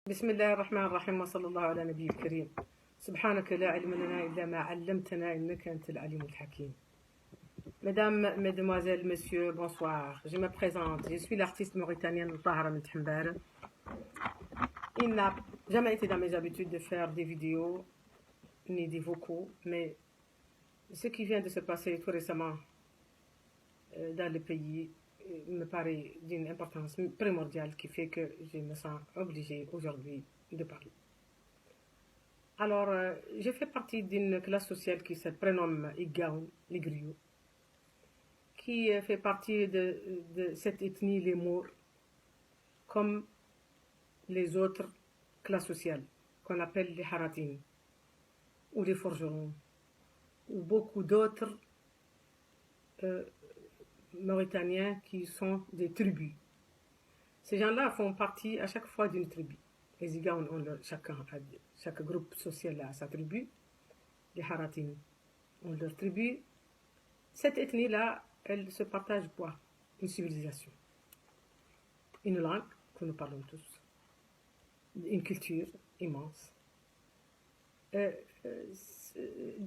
بسم الله الرحمن الرحيم وصلى الله على نبي الكريم. سبحانك لا علم لنا إلا ما علمتنا إنك أنت العليم الحكيم. Mesdames, Mesdemoiselles, Messieurs, bonsoir. Je me présente. Je suis l'artiste mauritanienne Tahara Mentembere. Il n'a jamais été dans mes habitudes de faire des vidéos ni des vocaux, mais ce qui vient de se passer tout récemment dans le pays me paraît d'une importance primordiale qui fait que je me sens obligée aujourd'hui de parler. Alors, je fais partie d'une classe sociale qui se prénomme Igaoun, les griots, qui fait partie de cette ethnie, les Maures, comme les autres classes sociales, qu'on appelle les Haratines, ou les forgerons, ou beaucoup d'autres Mauritaniens qui sont des tribus. Ces gens-là font partie à chaque fois d'une tribu. Les Igaouns ont chaque groupe social a sa tribu. Les Haratines ont leur tribu. Cette ethnie-là, elle se partage quoi? Une civilisation, une langue que nous parlons tous, une culture immense.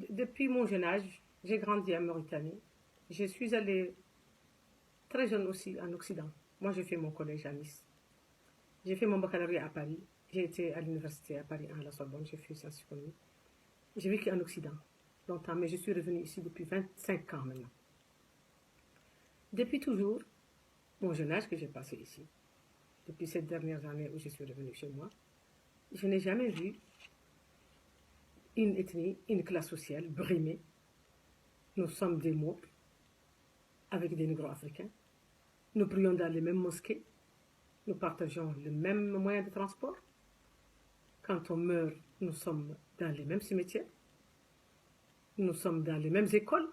Depuis mon jeune âge, j'ai grandi en Mauritanie. Je suis allée très jeune aussi en Occident. Moi, j'ai fait mon collège à Nice. J'ai fait mon baccalauréat à Paris. J'ai été à l'université à Paris, à la Sorbonne. J'ai fait sciences économiques. J'ai vécu en Occident longtemps, mais je suis revenue ici depuis 25 ans maintenant. Depuis toujours, mon jeune âge que j'ai passé ici, depuis ces dernières années où je suis revenue chez moi, je n'ai jamais vu une ethnie, une classe sociale brimée. Nous sommes des Maures avec des négro-africains. Nous prions dans les mêmes mosquées. Nous partageons le même moyen de transport. Quand on meurt, nous sommes dans les mêmes cimetières. Nous sommes dans les mêmes écoles.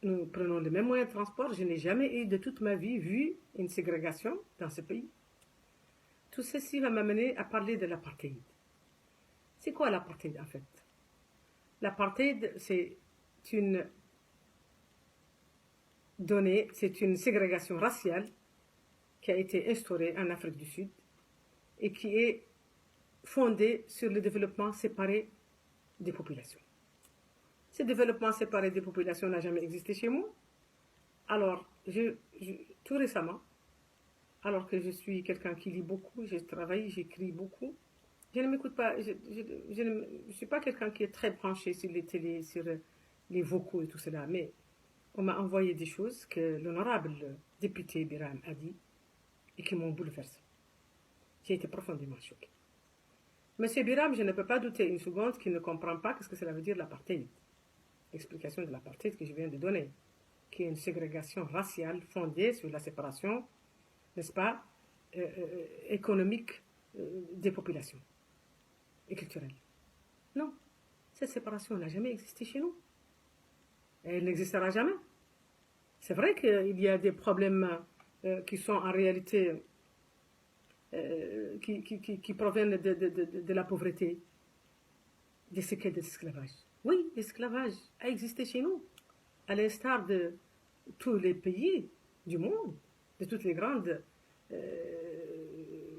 Nous prenons les mêmes moyens de transport. Je n'ai jamais eu de toute ma vie vu une ségrégation dans ce pays. Tout ceci va m'amener à parler de l'apartheid. C'est quoi l'apartheid en fait? L'apartheid, c'est une ségrégation raciale qui a été instaurée en Afrique du Sud et qui est fondée sur le développement séparé des populations. Ce développement séparé des populations n'a jamais existé chez moi. Alors, tout récemment, alors que je suis quelqu'un qui lit beaucoup, je travaille, j'écris beaucoup, je ne m'écoute pas, je ne suis pas quelqu'un qui est très branché sur les télés, sur les vocaux et tout cela, mais on m'a envoyé des choses que l'honorable député Biram a dit et qui m'ont bouleversé. J'ai été profondément choquée. Monsieur Biram, je ne peux pas douter une seconde qu'il ne comprend pas ce que cela veut dire l'apartheid. L'explication de l'apartheid que je viens de donner, qui est une ségrégation raciale fondée sur la séparation, n'est-ce pas, économique des populations et culturelle. Non, cette séparation n'a jamais existé chez nous. Et elle n'existera jamais. C'est vrai qu'il y a des problèmes qui sont en réalité qui proviennent de la pauvreté, des séquelles de l'esclavage. Oui, l'esclavage a existé chez nous, à l'instar de tous les pays du monde, de toutes les grandes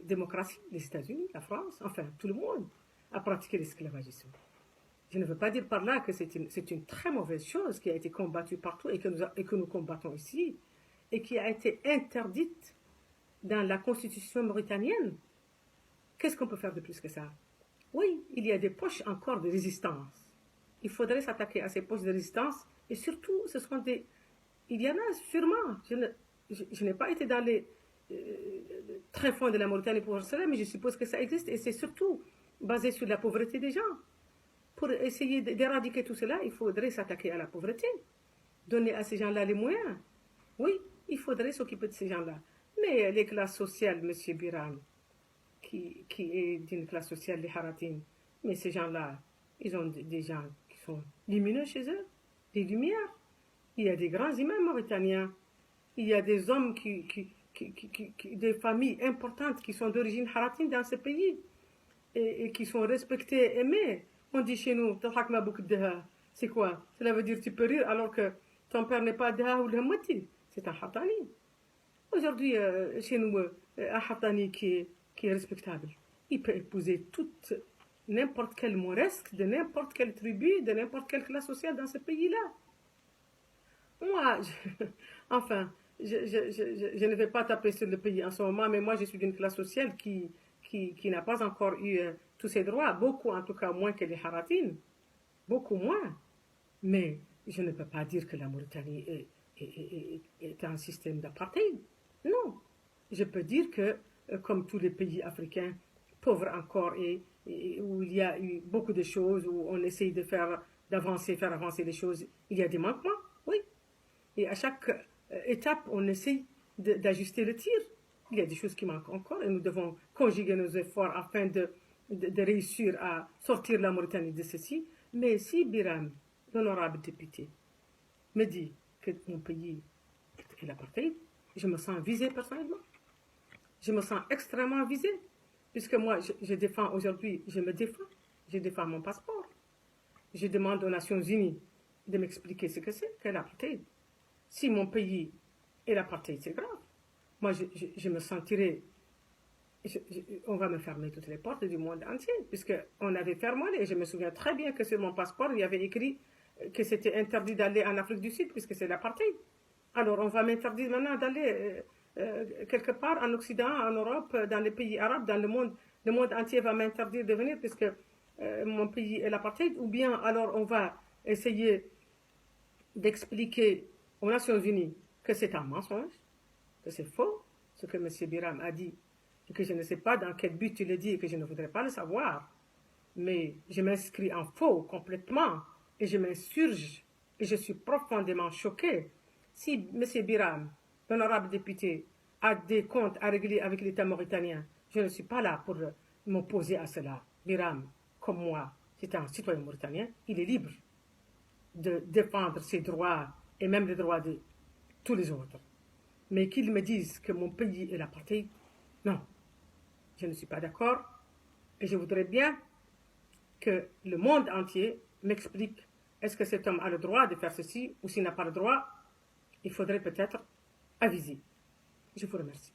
démocraties, les États-Unis, la France, enfin tout le monde a pratiqué l'esclavage ici. Je ne veux pas dire par là que c'est une très mauvaise chose qui a été combattue partout et que nous combattons ici et qui a été interdite dans la constitution mauritanienne. Qu'est-ce qu'on peut faire de plus que ça? Oui, il y a des poches encore de résistance. Il faudrait s'attaquer à ces poches de résistance et surtout, il y en a sûrement. Je n'ai pas été dans les très fonds de la Mauritanie pour cela, mais je suppose que ça existe et c'est surtout basé sur la pauvreté des gens. Pour essayer d'éradiquer tout cela, il faudrait s'attaquer à la pauvreté, donner à ces gens-là les moyens. Oui, il faudrait s'occuper de ces gens-là. Mais les classes sociales, M. Biram, qui est d'une classe sociale, les Haratines, mais ces gens-là, ils ont des gens qui sont lumineux chez eux, des lumières. Il y a des grands imams mauritaniens. Il y a des hommes, des familles importantes qui sont d'origine Haratine dans ce pays et qui sont respectés, aimés. On dit chez nous, c'est quoi? Cela veut dire tu peux rire alors que ton père n'est pas Daha ou Hamati. C'est un Hatani. Aujourd'hui, chez nous, un Hatani qui est respectable. il peut épouser n'importe quel mauresque, de n'importe quelle tribu, de n'importe quelle classe sociale dans ce pays-là. Moi, enfin, je ne vais pas taper sur le pays en ce moment, mais moi, je suis d'une classe sociale qui n'a pas encore eu tous ses droits, beaucoup, en tout cas, moins que les Haratines, beaucoup moins. Mais je ne peux pas dire que la Mauritanie est un système d'apartheid. Non. Je peux dire que, comme tous les pays africains, pauvres encore, où il y a eu beaucoup de choses, où on essaye de faire avancer les choses, il y a des manquements, oui. Et à chaque étape, on essaye d'ajuster le tir. Il y a des choses qui manquent encore et nous devons conjuguer nos efforts afin de réussir à sortir la Mauritanie de ceci. Mais si Biram, l'honorable député, me dit que mon pays est l'apartheid, je me sens visé personnellement. Je me sens extrêmement visé, puisque moi, je défends aujourd'hui, je défends mon passeport. Je demande aux Nations Unies de m'expliquer ce que c'est que l'apartheid. Si mon pays est l'apartheid, c'est grave. Moi, je me sentirais... on va me fermer toutes les portes du monde entier, puisqu'on avait fermé, et je me souviens très bien que sur mon passeport, il y avait écrit que c'était interdit d'aller en Afrique du Sud, puisque c'est l'apartheid. Alors, on va m'interdire maintenant d'aller quelque part en Occident, en Europe, dans les pays arabes, dans le monde entier va m'interdire de venir, puisque mon pays est l'apartheid, ou bien alors on va essayer d'expliquer aux Nations Unies que c'est un mensonge, que c'est faux, ce que M. Biram a dit, et que je ne sais pas dans quel but il le dit et que je ne voudrais pas le savoir. Mais je m'inscris en faux complètement et je m'insurge et je suis profondément choquée. Si M. Biram, l'honorable député, a des comptes à régler avec l'État mauritanien, je ne suis pas là pour m'opposer à cela. Biram, comme moi, c'est un citoyen mauritanien, il est libre de défendre ses droits et même les droits de tous les autres. Mais qu'ils me disent que mon pays est l'apartheid, non, je ne suis pas d'accord. Et je voudrais bien que le monde entier m'explique est-ce que cet homme a le droit de faire ceci ou s'il n'a pas le droit, il faudrait peut-être aviser. Je vous remercie.